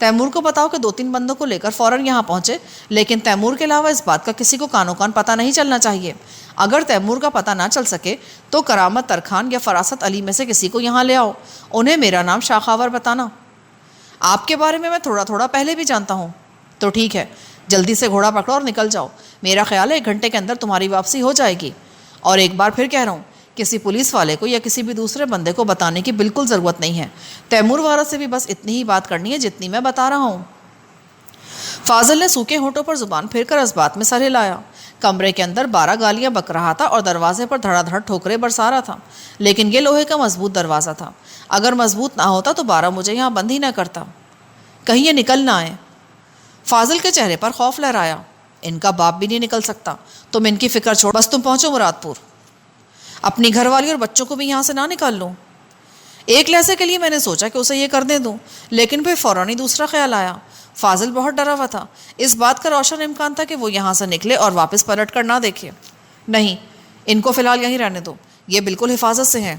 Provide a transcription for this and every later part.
Timur کو بتاؤ کہ 2-3 بندوں کو لے کر فوراً یہاں پہنچے، لیکن تیمور کے علاوہ اس بات کا کسی کو کانوں کان پتہ نہیں چلنا چاہیے۔ اگر تیمور کا پتہ نہ چل سکے تو کرامت ترکھان یا فراست علی میں سے کسی کو یہاں لے آؤ، انہیں میرا نام شاخاور بتانا۔ آپ کے بارے میں تھوڑا تھوڑا پہلے بھی جانتا ہوں۔ تو ٹھیک ہے، جلدی سے گھوڑا پکڑو اور نکل جاؤ، میرا خیال ہے 1 گھنٹے کے اندر تمہاری واپسی ہو جائے گی۔ اور ایک بار پھر کہہ رہا ہوں، کسی پولیس والے کو یا کسی بھی دوسرے بندے کو بتانے کی بالکل ضرورت نہیں ہے۔ تیمور وغیرہ سے بھی بس اتنی ہی بات کرنی ہے جتنی میں بتا رہا ہوں۔ فاضل نے سوکھے ہونٹوں پر زبان پھیر کر اس بات میں سر ہلایا۔ کمرے کے اندر 12 گالیاں بک رہا تھا اور دروازے پر دھڑا دھڑ ٹھوکریں برسا رہا تھا، لیکن یہ لوہے کا مضبوط دروازہ تھا۔ اگر مضبوط نہ ہوتا تو 12 مجھے یہاں بند ہی نہ کرتا، کہیں یہ نکل نہ آئے۔ فاضل کے چہرے پر خوف لہرایا۔ ان کا باپ بھی نہیں نکل سکتا، تم ان کی فکر چھوڑ، بس تم پہنچو مراد پور۔ اپنی گھر والی اور بچوں کو بھی یہاں سے نہ نکال لوں۔ ایک لحظے کے لیے میں نے سوچا کہ اسے یہ کر دے دوں، لیکن پھر فوراً ہی دوسرا خیال آیا۔ فاضل بہت ڈرا ہوا تھا، اس بات کا روشن امکان تھا کہ وہ یہاں سے نکلے اور واپس پلٹ کر نہ دیکھے۔ نہیں، ان کو فی الحال یہیں رہنے دو، یہ بالکل حفاظت سے ہیں۔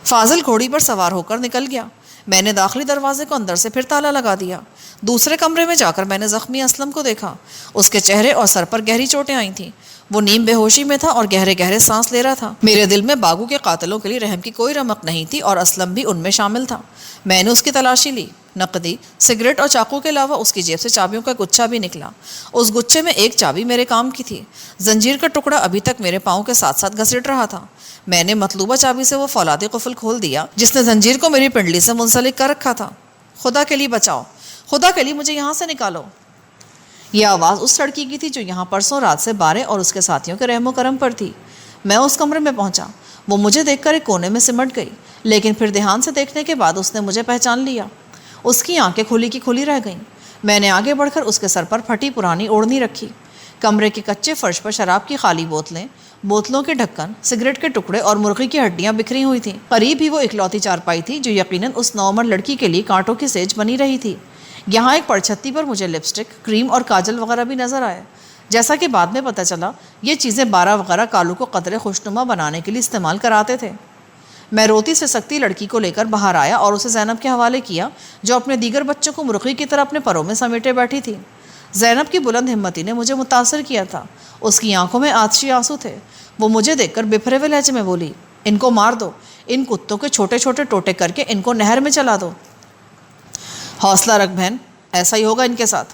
فاضل گھوڑی پر سوار ہو کر نکل گیا۔ میں نے داخلی دروازے کو اندر سے پھر تالا لگا دیا۔ دوسرے کمرے میں جا کر میں نے زخمی اسلم کو دیکھا۔ اس کے چہرے اور سر پر گہری چوٹیں آئی تھیں۔ وہ نیم بے ہوشی میں تھا اور گہرے گہرے سانس لے رہا تھا۔ میرے دل میں باغو کے قاتلوں کے لیے رحم کی کوئی رمق نہیں تھی اور اسلم بھی ان میں شامل تھا۔ میں نے اس کی تلاشی لی۔ نقدی، سگریٹ اور چاقو کے علاوہ اس کی جیب سے چابیوں کا گچھا بھی نکلا۔ اس گچھے میں ایک چابی میرے کام کی تھی۔ زنجیر کا ٹکڑا ابھی تک میرے پاؤں کے ساتھ ساتھ گھسیٹ رہا تھا۔ میں نے مطلوبہ چابی سے وہ فولادی قفل کھول دیا جس نے زنجیر کو میری پنڈلی سے منسلک کر رکھا تھا۔ خدا کے لیے بچاؤ، خدا کے لیے مجھے یہاں سے نکالو۔ یہ آواز اس لڑکی کی تھی جو یہاں پرسوں رات سے بارے اور اس کے ساتھیوں کے رحم و کرم پر تھی۔ میں اس کمرے میں پہنچا۔ وہ مجھے دیکھ کر ایک کونے میں سمٹ گئی، لیکن پھر دھیان سے دیکھنے کے بعد اس نے مجھے پہچان لیا۔ اس کی آنکھیں کھلی کی کھلی رہ گئیں۔ میں نے آگے بڑھ کر اس کے سر پر پھٹی پرانی اوڑھنی رکھی۔ کمرے کے کچے فرش پر شراب کی خالی بوتلیں، بوتلوں کے ڈھکن، سگریٹ کے ٹکڑے اور مرغی کی ہڈیاں بکھری ہوئی تھیں۔ قریب ہی وہ اکلوتی چارپائی تھی جو یقیناً اس نوعمر لڑکی کے لیے کانٹوں کی سیج بنی رہی تھی۔ یہاں ایک پرچھتی پر مجھے لپسٹک، کریم اور کاجل وغیرہ بھی نظر آئے۔ جیسا کہ بعد میں پتہ چلا، یہ چیزیں 12 وغیرہ کالو کو قدرے خوشنما بنانے کے لیے استعمال کراتے تھے۔ میں روتی سے سکتی لڑکی کو لے کر باہر آیا اور اسے زینب کے حوالے کیا جو اپنے دیگر بچوں کو مرغی کی طرح اپنے پروں میں سمیٹے بیٹھی تھی۔ زینب کی بلند ہمتی نے مجھے متاثر کیا تھا۔ اس کی آنکھوں میں آتشی آنسو تھے۔ وہ مجھے دیکھ کر بپھرے ہوئے لہجے میں بولی، ان کو مار دو، ان کتوں کے چھوٹے چھوٹے ٹوٹے کر کے ان کو نہر میں چلا دو۔ حوصلہ رکھ بہن، ایسا ہی ہوگا ان کے ساتھ،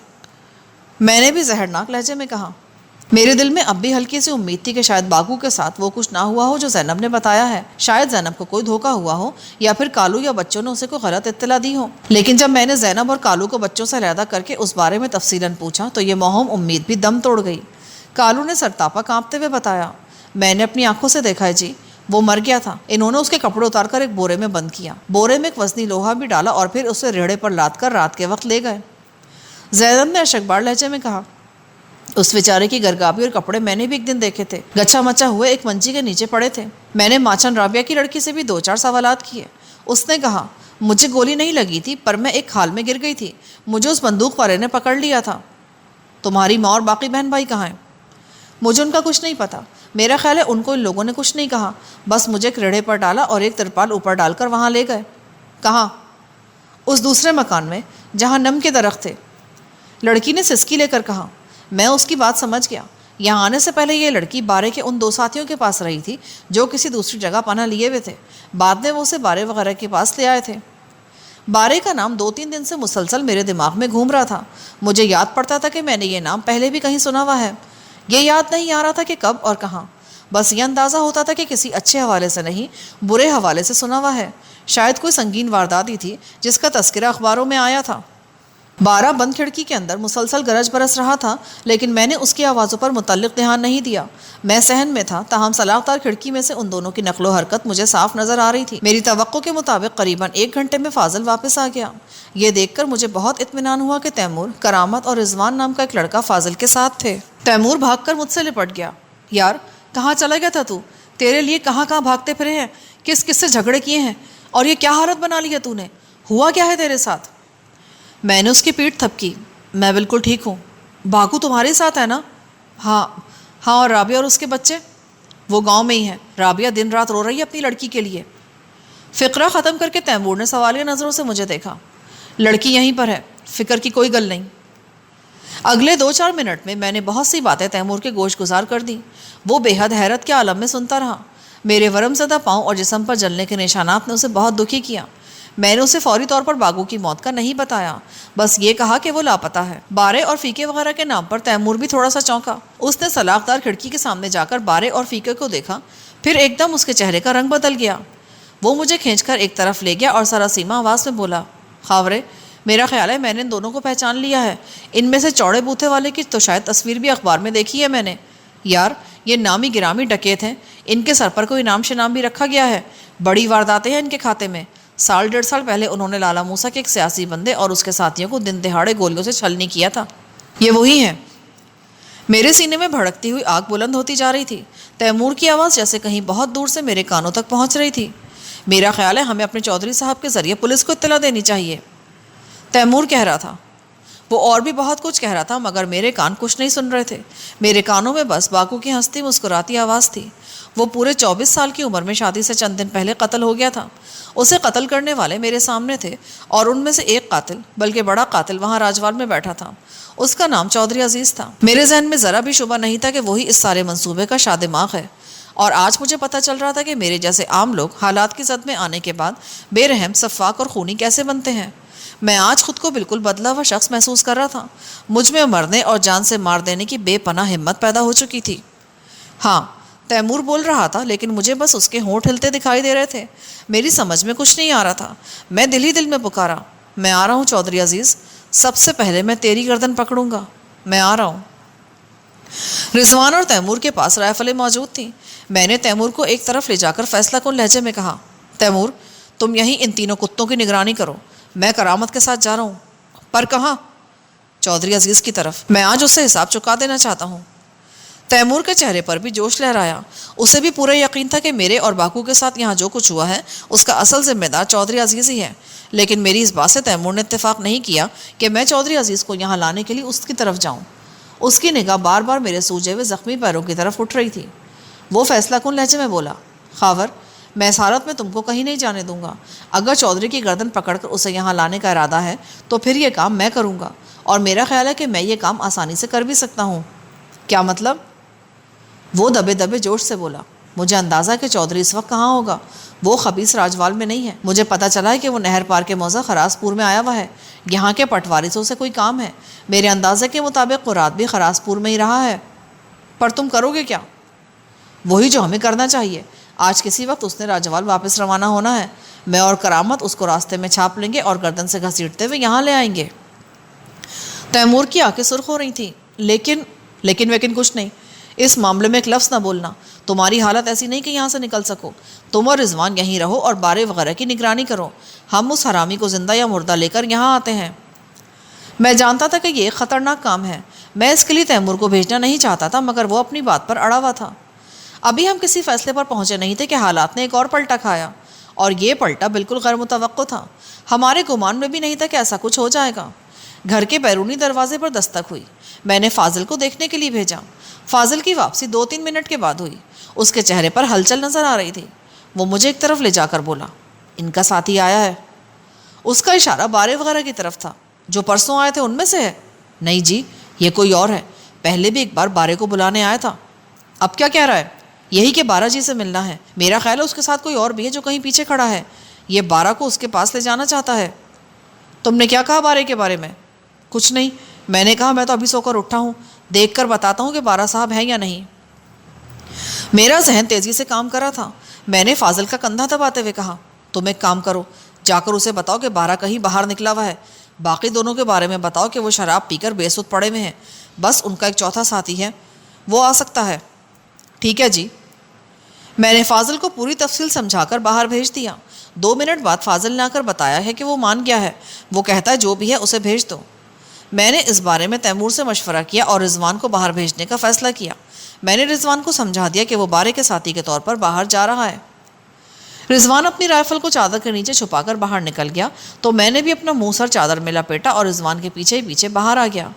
میں نے بھی زہرناک لہجے میں کہا۔ میرے دل میں اب بھی ہلکی سی امید تھی کہ شاید باغو کے ساتھ وہ کچھ نہ ہوا ہو جو زینب نے بتایا ہے۔ شاید زینب کو کوئی دھوکہ ہوا ہو یا پھر کالو یا بچوں نے اسے کوئی غلط اطلاع دی ہو۔ لیکن جب میں نے زینب اور کالو کو بچوں سے علیحدہ کر کے اس بارے میں تفصیلاً پوچھا تو یہ موہوم امید بھی دم توڑ گئی۔ کالو نے سرتاپا کانپتے ہوئے بتایا، میں نے اپنی آنکھوں سے دیکھا ہے جی، وہ مر گیا تھا۔ انہوں نے اس کے کپڑے اتار کر ایک بورے میں بند کیا، بورے میں ایک وزنی لوہا بھی ڈالا اور پھر اسے ریڑھے پر لاد کر رات کے وقت لے گئے۔ زینب نے اشکبار لہجے میں کہا، اس بیچارے کی گرگابی اور کپڑے میں نے بھی ایک دن دیکھے تھے، گچھا مچا ہوئے ایک منچی کے نیچے پڑے تھے۔ میں نے ماچن رابعہ کی لڑکی سے بھی 2-4 سوالات کیے۔ اس نے کہا، مجھے گولی نہیں لگی تھی پر میں ایک کھال میں گر گئی تھی، مجھے اس بندوق والے نے پکڑ لیا تھا۔ تمہاری ماں اور باقی بہن بھائی کہاں ہیں؟ مجھے ان کا کچھ نہیں پتا، میرا خیال ہے ان کو ان لوگوں نے کچھ نہیں کہا، بس مجھے ایک ریڑھے پر ڈالا اور ایک ترپال اوپر ڈال کر وہاں لے گئے۔ کہاں؟ اس دوسرے مکان میں جہاں نم کے درخت تھے، لڑکی نے سسکی لے کر کہا۔ میں اس کی بات سمجھ گیا۔ یہاں آنے سے پہلے یہ لڑکی بارے کے ان 2 ساتھیوں کے پاس رہی تھی جو کسی دوسری جگہ پناہ لیے ہوئے تھے۔ بعد میں وہ اسے بارے وغیرہ کے پاس لے آئے تھے۔ بارے کا نام 2-3 دن سے مسلسل میرے دماغ میں گھوم رہا تھا۔ مجھے یاد پڑتا تھا کہ میں نے یہ نام پہلے بھی کہیں سنا ہوا ہے، یہ یاد نہیں آ رہا تھا کہ کب اور کہاں۔ بس یہ اندازہ ہوتا تھا کہ کسی اچھے حوالے سے نہیں، برے حوالے سے سنا ہوا ہے، شاید کوئی سنگین واردات ہی تھی جس کا تذکرہ اخباروں میں آیا تھا۔ 12 بند کھڑکی کے اندر مسلسل گرج برس رہا تھا، لیکن میں نے اس کی آوازوں پر متعلق دھیان نہیں دیا۔ میں صحن میں تھا، تاہم سلاخدار کھڑکی میں سے ان دونوں کی نقل و حرکت مجھے صاف نظر آ رہی تھی۔ میری توقع کے مطابق قریباً 1 گھنٹے میں فاضل واپس آ گیا۔ یہ دیکھ کر مجھے بہت اطمینان ہوا کہ تیمور، کرامت اور رضوان نام کا ایک لڑکا فاضل کے ساتھ تھے۔ تیمور بھاگ کر مجھ سے لپٹ گیا۔ یار کہاں چلا گیا تھا تو؟ تیرے لیے کہاں کہاں بھاگتے پھرے ہیں، کس کس سے جھگڑے کیے ہیں، اور یہ کیا حالت بنا لی ہے تو نے؟ ہوا کیا ہے تیرے ساتھ؟ میں نے اس کی پیٹھ تھپکی۔ میں بالکل ٹھیک ہوں۔ باغو تمہارے ساتھ ہے نا؟ ہاں۔ اور رابعہ اور اس کے بچے؟ وہ گاؤں میں ہی ہیں۔ رابعہ دن رات رو رہی ہے اپنی لڑکی کے لیے۔ فقرہ ختم کر کے تیمور نے سوالیہ نظروں سے مجھے دیکھا۔ لڑکی یہیں پر ہے، فکر کی کوئی گل نہیں۔ اگلے 2-4 منٹ میں نے بہت سی باتیں تیمور کے گوش گزار کر دیں۔ وہ بے حد حیرت کے عالم میں سنتا رہا۔ میرے ورم زدہ پاؤں اور جسم پر جلنے کے نشانات نے اسے بہت دکھی کیا۔ میں نے اسے فوری طور پر باگو کی موت کا نہیں بتایا، بس یہ کہا کہ وہ لاپتہ ہے۔ بارے اور فیکے وغیرہ کے نام پر تیمور بھی تھوڑا سا چونکا۔ اس نے سلاخ دار کھڑکی کے سامنے جا کر بارے اور فیکے کو دیکھا، پھر ایک دم اس کے چہرے کا رنگ بدل گیا۔ وہ مجھے کھینچ کر ایک طرف لے گیا اور سراسیمہ آواز میں بولا، خاورے، میرا خیال ہے میں نے ان دونوں کو پہچان لیا ہے۔ ان میں سے چوڑے بوتھے والے کی تو شاید تصویر بھی اخبار میں دیکھی ہے میں نے۔ یار، یہ نامی گرامی ڈکیت ہیں، ان کے سر پر کوئی انعام شنام بھی رکھا گیا ہے۔ بڑی وارداتیں ہیں ان کے کھاتے میں۔ 1.5 سال پہلے انہوں نے لالا موسیٰ کے ایک سیاسی بندے اور اس کے ساتھیوں کو دن دہاڑے گولیوں سے چھلنی کیا تھا۔ یہ وہی ہیں۔ میرے سینے میں بھڑکتی ہوئی آگ بلند ہوتی جا رہی تھی۔ تیمور کی آواز جیسے کہیں بہت دور سے میرے کانوں تک پہنچ رہی تھی۔ میرا خیال ہے ہمیں اپنے چودھری صاحب کے ذریعے پولیس کو اطلاع دینی چاہیے، تیمور کہہ رہا تھا۔ وہ اور بھی بہت کچھ کہہ رہا تھا مگر میرے کان کچھ نہیں سن رہے تھے۔ میرے کانوں میں بس باکو کی ہنستی مسکراتی آواز تھی۔ وہ پورے 24 سال کی عمر میں شادی سے چند دن پہلے قتل ہو گیا تھا۔ اسے قتل کرنے والے میرے سامنے تھے اور ان میں سے ایک قاتل، بلکہ بڑا قاتل، وہاں راجوال میں بیٹھا تھا۔ اس کا نام چودھری عزیز تھا۔ میرے ذہن میں ذرا بھی شبہ نہیں تھا کہ وہی اس سارے منصوبے کا شاہ دماغ ہے، اور آج مجھے پتہ چل رہا تھا کہ میرے جیسے عام لوگ حالات کی زد میں آنے کے بعد بے رحم، سفاک اور خونی کیسے بنتے ہیں۔ میں آج خود کو بالکل بدلا ہوا شخص محسوس کر رہا تھا۔ مجھ میں مرنے اور جان سے مار دینے کی بے پناہ ہمت پیدا ہو چکی تھی۔ ہاں، تیمور بول رہا تھا، لیکن مجھے بس اس کے ہونٹ ہلتے دکھائی دے رہے تھے۔ میری سمجھ میں کچھ نہیں آ رہا تھا۔ میں دل ہی دل میں پکارا، میں آ رہا ہوں چودھری عزیز، سب سے پہلے میں تیری گردن پکڑوں گا، میں آ رہا ہوں۔ رضوان اور تیمور کے پاس رائفلیں موجود تھیں۔ میں نے تیمور کو ایک طرف لے جا کر فیصلہ کن لہجے میں کہا، تیمور، تم یہیں ان تینوں کتوں کی نگرانی کرو، میں کرامت کے ساتھ جا رہا ہوں۔ پر کہاں؟ چودھری عزیز کی طرف۔ میں آج اس سے حساب چکا دینا چاہتا ہوں۔ تیمور کے چہرے پر بھی جوش لہرایا۔ اسے بھی پورا یقین تھا کہ میرے اور باکو کے ساتھ یہاں جو کچھ ہوا ہے اس کا اصل ذمہ دار چودھری عزیز ہی ہے، لیکن میری اس بات سے تیمور نے اتفاق نہیں کیا کہ میں چودھری عزیز کو یہاں لانے کے لیے اس کی طرف جاؤں۔ اس کی نگاہ بار بار میرے سوجے ہوئے زخمی پیروں کی طرف اٹھ رہی تھی۔ وہ فیصلہ کن لہجے میں بولا، خاور، میں اس حالت میں تم کو کہیں نہیں جانے دوں گا۔ اگر چودھری کی گردن پکڑ کر اسے یہاں لانے کا ارادہ ہے تو پھر یہ کام میں کروں گا، اور میرا خیال ہے کہ میں یہ کام آسانی سے کر بھی سکتا ہوں۔ کیا مطلب؟ وہ دبے دبے جوش سے بولا، مجھے اندازہ کہ چودھری اس وقت کہاں ہوگا۔ وہ خبیث راجوال میں نہیں ہے۔ مجھے پتہ چلا ہے کہ وہ نہر پار کے موضع خراس پور میں آیا ہوا ہے۔ یہاں کے پٹواری سے کوئی کام ہے۔ میرے اندازے کے مطابق وہ رات بھی خراس پور میں ہی رہا ہے۔ پر تم کرو گے کیا؟ وہی جو ہمیں کرنا چاہیے۔ آج کسی وقت اس نے راجوال واپس روانہ ہونا ہے۔ میں اور کرامت اس کو راستے میں چھاپ لیں گے اور گردن سے گھسیٹتے ہوئے یہاں لے آئیں گے۔ تیمور کی آنکھیں سرخ ہو رہی تھیں۔ لیکن کچھ نہیں۔ اس معاملے میں ایک لفظ نہ بولنا۔ تمہاری حالت ایسی نہیں کہ یہاں سے نکل سکو۔ تم اور رضوان یہیں رہو اور بارے وغیرہ کی نگرانی کرو۔ ہم اس حرامی کو زندہ یا مردہ لے کر یہاں آتے ہیں۔ میں جانتا تھا کہ یہ ایک خطرناک کام ہے۔ میں اس کے لیے تیمور کو بھیجنا نہیں چاہتا تھا، مگر وہ اپنی بات پر اڑا ہوا تھا۔ ابھی ہم کسی فیصلے پر پہنچے نہیں تھے کہ حالات نے ایک اور پلٹا کھایا، اور یہ پلٹا بالکل غیر متوقع تھا۔ ہمارے گمان میں بھی نہیں تھا کہ ایسا کچھ ہو جائے گا۔ گھر کے بیرونی دروازے پر دستک ہوئی۔ میں نے فاضل کو دیکھنے کے لیے بھیجا۔ فاضل کی واپسی 2-3 منٹ کے بعد ہوئی۔ اس کے چہرے پر ہلچل نظر آ رہی تھی۔ وہ مجھے ایک طرف لے جا کر بولا، ان کا ساتھی آیا ہے۔ اس کا اشارہ بارے وغیرہ کی طرف تھا۔ جو پرسوں آئے تھے ان میں سے ہے؟ نہیں جی، یہ کوئی اور ہے۔ پہلے بھی ایک بار بارے کو بلانے آیا تھا۔ اب کیا کہہ رہا ہے؟ یہی کہ بارہ جی سے ملنا ہے۔ میرا خیال ہے اس کے ساتھ کوئی اور بھی ہے جو کہیں پیچھے کھڑا ہے۔ یہ بارہ کو اس کے پاس لے جانا چاہتا ہے۔ تم نے کیا کہا بارے کے بارے میں؟ کچھ نہیں، میں نے کہا میں تو ابھی سو کر اٹھا ہوں، دیکھ کر بتاتا ہوں کہ بارہ صاحب ہے یا نہیں۔ میرا ذہن تیزی سے کام کر رہا تھا۔ میں نے فاضل کا کندھا دباتے ہوئے کہا، تم ایک کام کرو، جا کر اسے بتاؤ کہ بارہ کہیں باہر نکلا ہوا ہے۔ باقی دونوں کے بارے میں بتاؤ کہ وہ شراب پی کر بے سود پڑے ہوئے ہیں۔ بس ان کا ایک چوتھا ساتھی ہے، وہ آ سکتا ہے۔ ٹھیک ہے جی۔ میں نے فاضل کو پوری تفصیل سمجھا کر باہر بھیج دیا۔ 2 منٹ بعد فاضل نے آ کر بتایا ہے کہ وہ مان گیا ہے۔ وہ کہتا ہے جو بھی ہے اسے بھیج دو۔ میں نے اس بارے میں تیمور سے مشورہ کیا اور رضوان کو باہر بھیجنے کا فیصلہ کیا۔ میں نے رضوان کو سمجھا دیا کہ وہ بارے کے ساتھی کے طور پر باہر جا رہا ہے۔ رضوان اپنی رائفل کو چادر کے نیچے چھپا کر باہر نکل گیا تو میں نے بھی اپنا منہ سر چادر میں لپیٹا اور رضوان کے پیچھے ہی پیچھے باہر آ گیا۔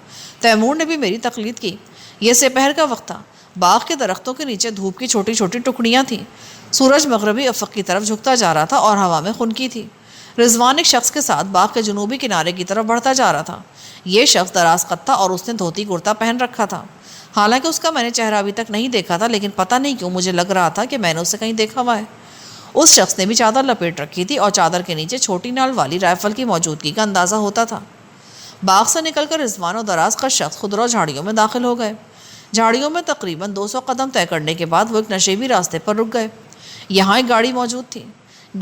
تیمور نے بھی میری تقلید کی۔ یہ سپہر کا وقت تھا۔ باغ کے درختوں کے نیچے دھوپ کی چھوٹی چھوٹی ٹکڑیاں تھیں۔ سورج مغربی افق کی طرف جھکتا جا رہا تھا اور ہوا میں خنکی تھی۔ رضوان ایک شخص کے ساتھ باغ کے جنوبی کنارے کی طرف بڑھتا جا رہا تھا۔ یہ شخص دراز قد تھا اور اس نے دھوتی کرتا پہن رکھا تھا۔ حالانکہ اس کا میں نے چہرہ ابھی تک نہیں دیکھا تھا، لیکن پتہ نہیں کیوں مجھے لگ رہا تھا کہ میں نے اسے کہیں دیکھا ہوا ہے۔ اس شخص نے بھی چادر لپیٹ رکھی تھی اور چادر کے نیچے چھوٹی نال والی رائفل کی موجودگی کا اندازہ ہوتا تھا۔ باغ سے نکل کر رضوان اور دراز کا شخص خودرو جھاڑیوں میں داخل ہو گئے۔ جھاڑیوں میں تقریباً 200 قدم طے کرنے کے بعد وہ ایک نشیبی راستے پر رک گئے۔ یہاں ایک گاڑی موجود تھی۔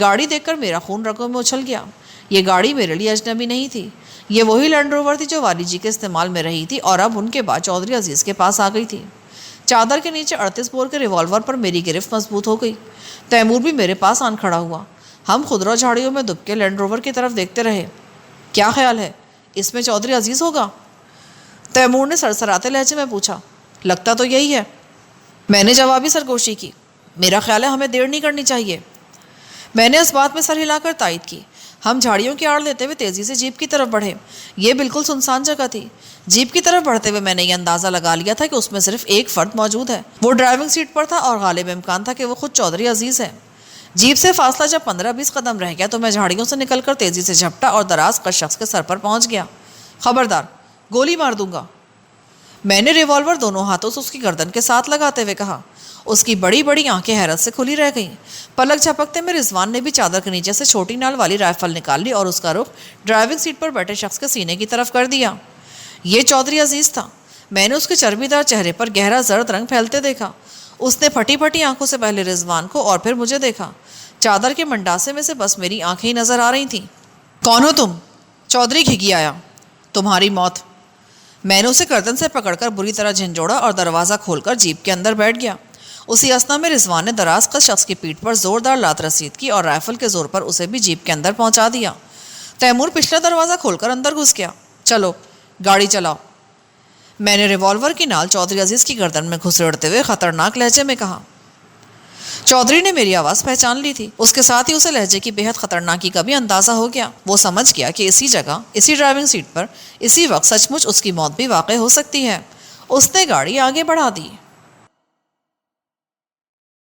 گاڑی دیکھ کر میرا خون رگوں میں اچھل گیا۔ یہ گاڑی میرے لیے اجنبی نہیں تھی۔ یہ وہی لینڈ روور تھی جو والی جی کے استعمال میں رہی تھی اور اب ان کے بعد چودھری عزیز کے پاس آ گئی تھی۔ چادر کے نیچے 38 بور کے ریوالور پر میری گرفت مضبوط ہو گئی۔ تیمور بھی میرے پاس آن کھڑا ہوا۔ ہم خودرو جھاڑیوں میں دب کے لینڈ روور کی طرف دیکھتے رہے۔ کیا خیال ہے، اس میں چودھری عزیز ہوگا؟ تیمور نے سرسراتے لہجے میں پوچھا۔ لگتا تو یہی ہے۔ میں نے جوابی سرگوشی کی۔ میرا خیال ہے ہمیں دیر نہیں کرنی چاہیے۔ میں نے اس بات میں سر ہلا کر تائید کی۔ ہم جھاڑیوں کی آڑ لیتے ہوئے تیزی سے جیپ کی طرف بڑھے۔ یہ بالکل سنسان جگہ تھی۔ جیپ کی طرف بڑھتے ہوئے میں نے یہ اندازہ لگا لیا تھا کہ اس میں صرف ایک فرد موجود ہے۔ وہ ڈرائیونگ سیٹ پر تھا اور غالب امکان تھا کہ وہ خود چودھری عزیز ہے۔ جیپ سے فاصلہ جب 15-20 قدم رہ گیا تو میں جھاڑیوں سے نکل کر تیزی سے جھپٹا اور دراز کا شخص کے سر پر پہنچ گیا۔ خبردار، گولی مار دوں گا، میں نے ریوالور دونوں ہاتھوں سے اس کی گردن کے ساتھ لگاتے ہوئے کہا۔ اس کی بڑی بڑی آنکھیں حیرت سے کھلی رہ گئیں۔ پلک جھپکتے میں رضوان نے بھی چادر کے نیچے سے چھوٹی نال والی رائفل نکال لی اور اس کا رخ ڈرائیونگ سیٹ پر بیٹھے شخص کے سینے کی طرف کر دیا۔ یہ چودھری عزیز تھا۔ میں نے اس کے چربی دار چہرے پر گہرا زرد رنگ پھیلتے دیکھا۔ اس نے پھٹی پھٹی آنکھوں سے پہلے رضوان کو اور پھر مجھے دیکھا۔ چادر کے منڈاسے میں سے بس میری آنکھیں ہی نظر آ رہی تھیں۔ کون ہو تم؟ چودھری گھگی آیا۔ تمہاری موت۔ میں نے اسے گردن سے پکڑ کر بری طرح جھنجھوڑا اور دروازہ کھول کر جیپ کے اندر بیٹھ گیا۔ اسی اثنا میں رضوان نے دراز قد شخص کی پیٹھ پر زوردار لات رسید کی اور رائفل کے زور پر اسے بھی جیپ کے اندر پہنچا دیا۔ تیمور پچھلا دروازہ کھول کر اندر گھس گیا۔ چلو گاڑی چلاؤ، میں نے ریوالور کی نال چودھری عزیز کی گردن میں گھسیڑتے ہوئے خطرناک لہجے میں کہا۔ چودھری نے میری آواز پہچان لی تھی۔ اس کے ساتھ ہی اسے لہجے کی بے حد خطرناکی کا بھی اندازہ ہو گیا۔ وہ سمجھ گیا کہ اسی جگہ، اسی ڈرائیونگ سیٹ پر، اسی وقت سچ مچ اس کی موت بھی واقع ہو سکتی ہے۔ اس نے گاڑی آگے بڑھا دی۔